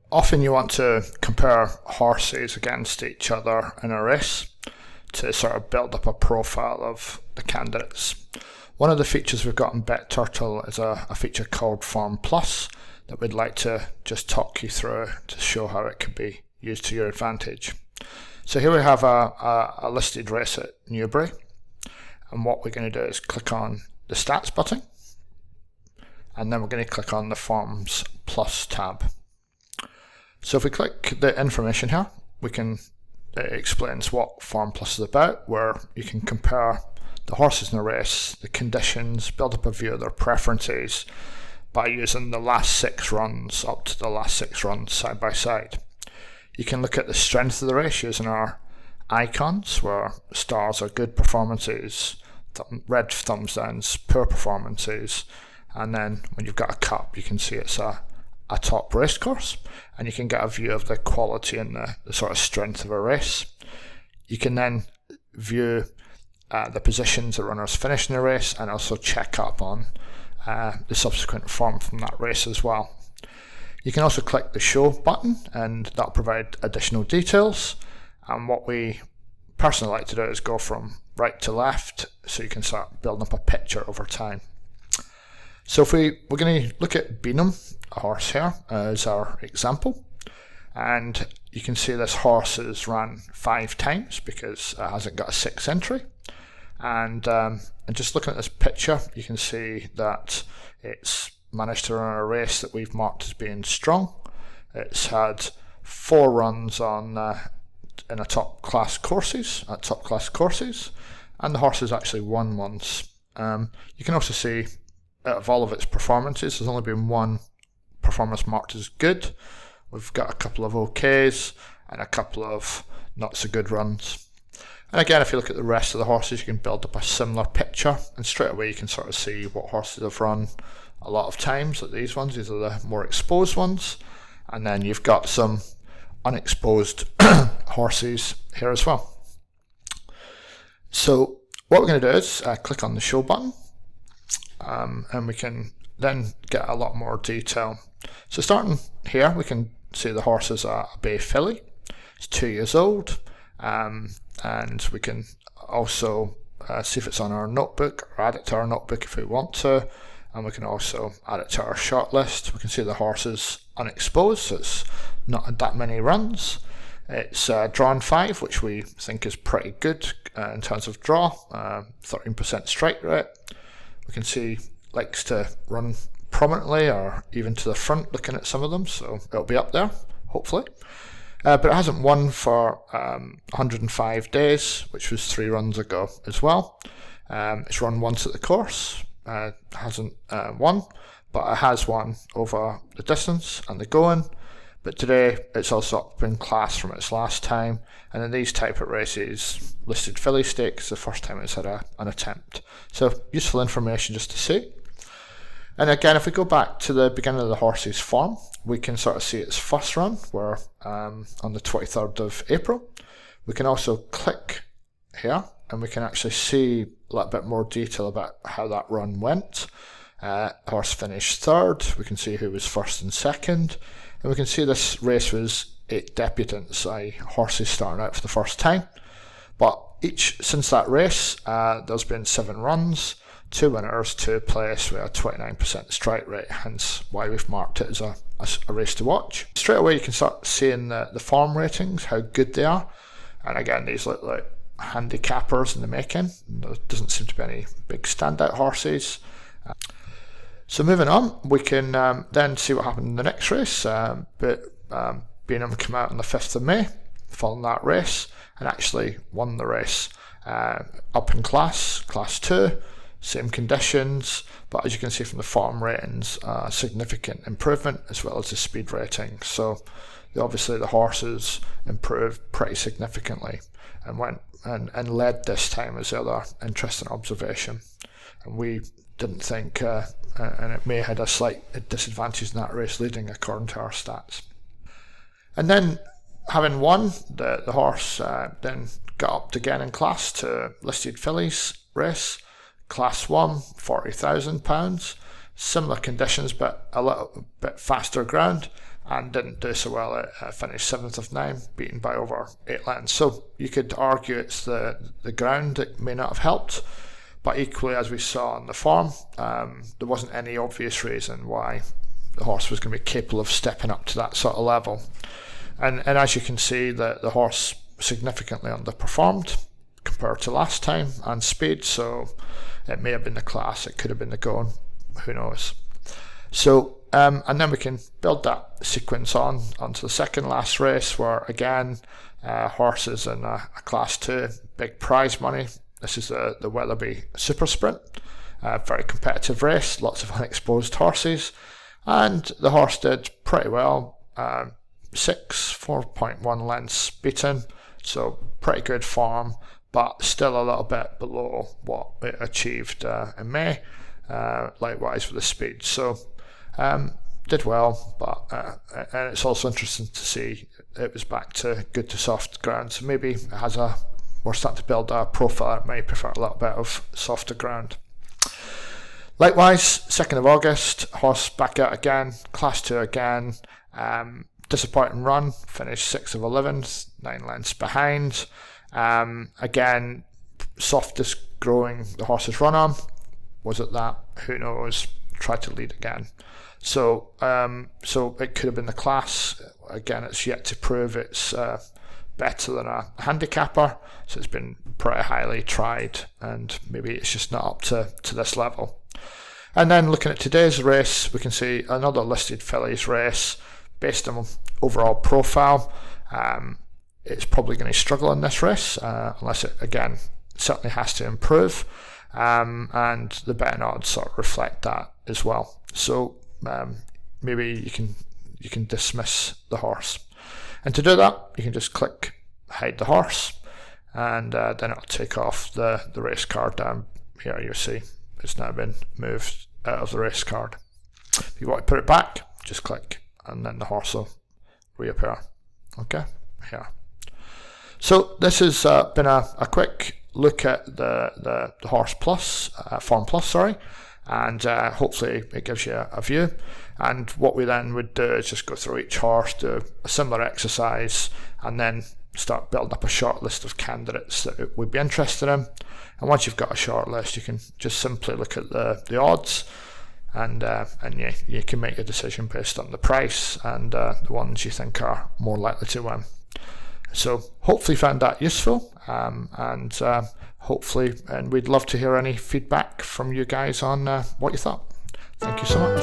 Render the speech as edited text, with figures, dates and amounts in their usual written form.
Often you want to compare horses against each other in a race to sort of build up a profile of the candidates. One of the features we've got in BetTurtle is a feature called Form Plus that we'd like to just talk you through to show how it can be used to your advantage. So here we have a listed race at Newbury, and what we're going to do is click on the Stats button, and then we're going to click on the Forms Plus tab. So if we click the information here, it explains what Form Plus is about, where you can compare the horses in a race, the conditions, build up a view of their preferences by using the last 6 runs up to the last 6 runs side by side. You can look at the strength of the race using our icons, where stars are good performances, red thumbs downs, poor performances, and then when you've got a cup you can see it's a top race course, and you can get a view of the quality and the sort of strength of a race. You can then view the positions the runners finish in the race, and also check up on the subsequent form from that race as well. You can also click the show button, and that'll provide additional details, and what we personally like to do is go from right to left so you can start building up a picture over time. So if we're going to look at Beanham, a horse here, as our example, and you can see this horse has run 5 times because it hasn't got a 6th entry, and just looking at this picture you can see that it's managed to run a race that we've marked as being strong. It's had 4 runs on in top class courses, and the horse has actually won once. You can also see out of all of its performances, there's only been 1 performance marked as good. We've got a couple of OKs and a couple of not so good runs. And again, if you look at the rest of the horses, you can build up a similar picture, and straight away you can sort of see what horses have run a lot of times, like these ones. These are the more exposed ones, and then you've got some unexposed horses here as well. So what we're going to do is click on the show button, and we can then get a lot more detail. So starting here, we can see the horse is a bay filly. It's 2 years old, and we can also see if it's on our notebook, or add it to our notebook if we want to, and we can also add it to our shortlist. We can see the horse is unexposed, so it's not that many runs. It's drawn 5, which we think is pretty good in terms of draw, 13% strike rate. We can see likes to run prominently or even to the front, looking at some of them, so it'll be up there hopefully. But it hasn't won for 105 days, which was 3 runs ago as well. It's run once at the course, hasn't won, but it has won over the distance and the going. But today it's also up in class from its last time, and in these type of races, listed filly stakes, the first time it's had an attempt. So useful information just to see. And again, if we go back to the beginning of the horse's form, we can sort of see its first run, where on the 23rd of April. We can also click here, and we can actually see a little bit more detail about how that run went. Horse finished 3rd. We can see who was 1st and 2nd. And we can see this race was 8 debutants, i.e. horses starting out for the first time. But since that race, there's been 7 runs, 2 winners, 2 place with a 29% strike rate, hence why we've marked it as a race to watch. Straight away you can start seeing the form ratings, how good they are. And again, these look like handicappers in the making. There doesn't seem to be any big standout horses. So moving on, we can then see what happened in the next race. Beanham came out on the 5th of May following that race, and actually won the race. Up in class 2, same conditions, but as you can see from the form ratings, significant improvement as well as the speed rating. So obviously the horses improved pretty significantly and went and led this time, as the other interesting observation. And we didn't think, and it may have had a slight disadvantage in that race leading according to our stats. And then having won, the horse then got upped again in class to listed fillies race, class 1, £40,000, similar conditions but a little bit faster ground, and didn't do so well. It finished 7th of 9, beaten by over 8 lengths. So you could argue it's the ground that may not have helped, but equally, as we saw on the form, there wasn't any obvious reason why the horse was going to be capable of stepping up to that sort of level. And as you can see, the horse significantly underperformed compared to last time and speed, so it may have been the class, it could have been the going, who knows. So and then we can build that sequence onto the second last race, where again horses in a class 2, big prize money. This is the Weatherby Super Sprint, very competitive race, lots of unexposed horses, and the horse did pretty well. 4.1 lengths beaten, so pretty good form, but still a little bit below what it achieved in May, likewise with the speed. So did well, but and it's also interesting to see it was back to good to soft ground, so maybe it has we're starting to build a profile that may prefer a little bit of softer ground. Likewise, 2nd of August, horse back out again, class 2 again, disappointing run, finished 6th of 11, 9 lengths behind. Again, softest growing the horse's run on. Was it that? Who knows? Tried to lead again. So it could have been the class. Again, it's yet to prove it's better than a handicapper. So it's been pretty highly tried, and maybe it's just not up to this level. And then looking at today's race, we can see another listed fillies race. Based on overall profile, it's probably going to struggle in this race, unless it, again, certainly has to improve, and the betting odds sort of reflect that as well. So maybe you can dismiss the horse, and to do that, you can just click hide the horse, and then it'll take off the race card down here. You see it's now been moved out of the race card. If you want to put it back, just click, and then the horse will reappear. Okay, here. So this has been a quick look at the Horse Plus, Form Plus, sorry, and hopefully it gives you a view. And what we then would do is just go through each horse, do a similar exercise, and then start building up a short list of candidates that we'd be interested in. And once you've got a short list, you can just simply look at the odds, and you can make a decision based on the price and the ones you think are more likely to win. So hopefully you found that useful, and we'd love to hear any feedback from you guys on what you thought. Thank you so much.